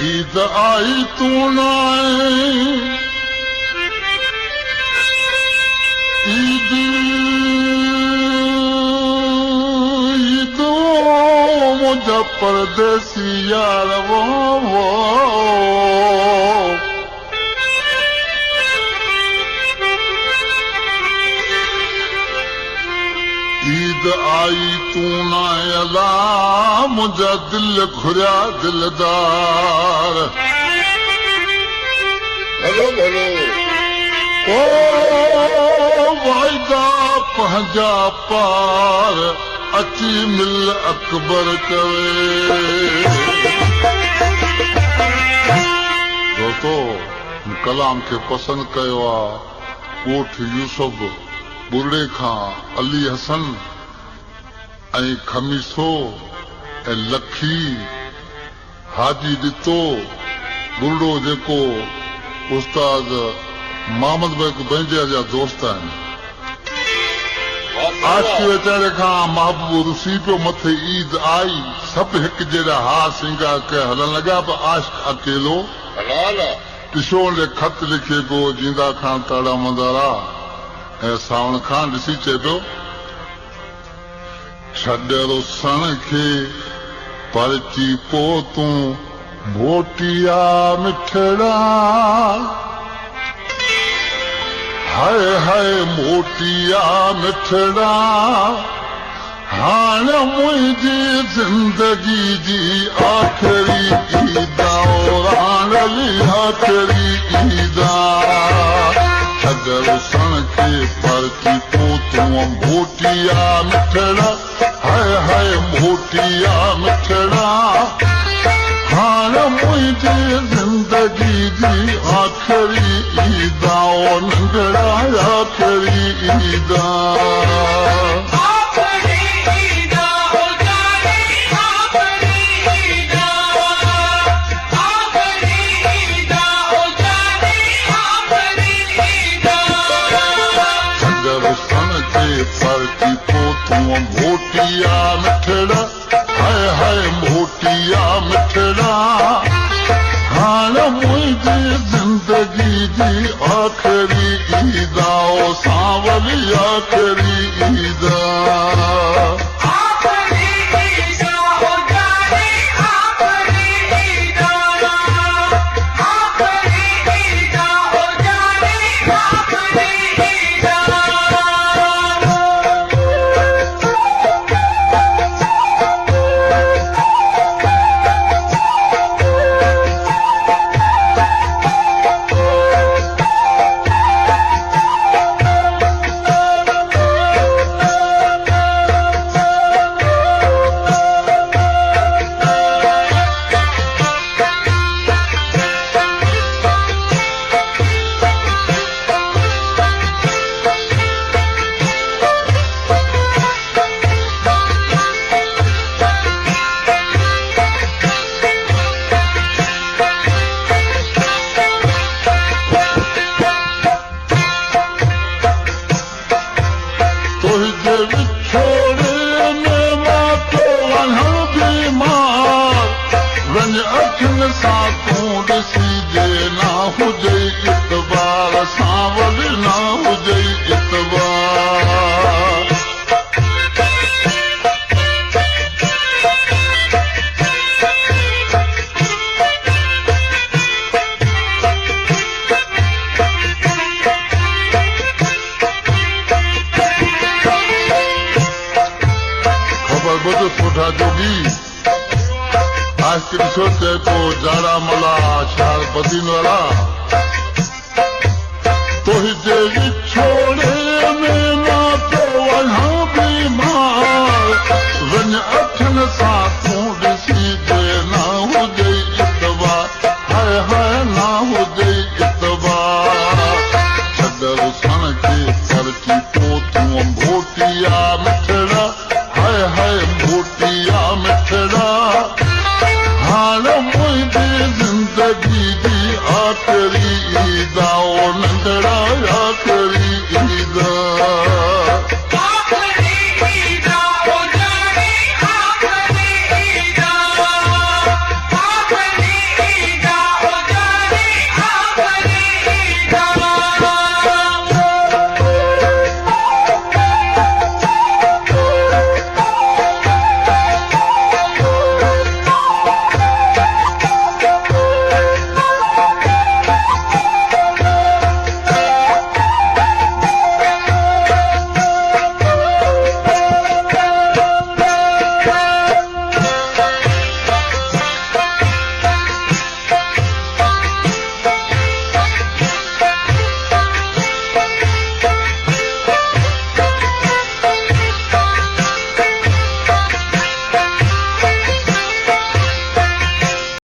ईद आई तू न ईद ईद मुझा परदेसी यार वो ईद आई तू न अला मुझा दिल घुरिया दिलदार भलो भलो ओ वाइदा पंहिंजा पार अची मिल अकबर कवे दोस्तो कलाम खे पसंदि कयो आहे ॻोठ यूसुफ बुरड़े खां अली हसन ऐं खमीसो ऐं लखी हाजी ॾितो बुरड़ो जेको उस्ताद मोहम्मद बेग बेंजिया जा दोस्त आहिनि आशिक़ वेचारे खां महबूब रुसी पियो मथे ईद आई सभु हिकु जहिड़ा हार सिंगार कया हलण लॻा पर आशिक़ अकेलो ॾिसो उन ख़त लिखे पियो जींदा खां ताड़ा मंदारा ऐं सावण खान ॾिसी चए पियो छॾ रुसण खे परची पो तूं मोटिया मिठड़ा हाय हाय मोटिया मिठड़ा हाणे मुंहिंजी ज़िंदगी जी आख़िरी ईद आख़िरी ईद छॾ रुसण खे परची पो तूं मोटिया मिठड़ा हाय हाय मोटिया मिठड़ा हाणे मुंहिंजी ज़िंदगी जी आख़िरी ईद नंढड़ा आख़िरी ईद परची पो तूं मोटिया मिठड़ा हाय हाय मोटिया मिठड़ा हाणे मुंहिंजी ज़िंदगी जी आख़िरी ईद सावली आख़िरी ईद छोटे को जाड़ा मला शार बदीन वाला तो हिते छोड़े में ना तो वहाँ बीमार वञ अखियुनि सां तूं ॾिसी दे ना हुजे इतबार हाय हाय ना हुजे इतबार छॾर सन खे करची पोतूं भोटिया मिठड़ा हाय हाय भोटिया मिठड़ा हाणे मुंहिंजी ज़िंदगी जी आख़िरी ईद ओ नंढड़ा आख़िरी ईद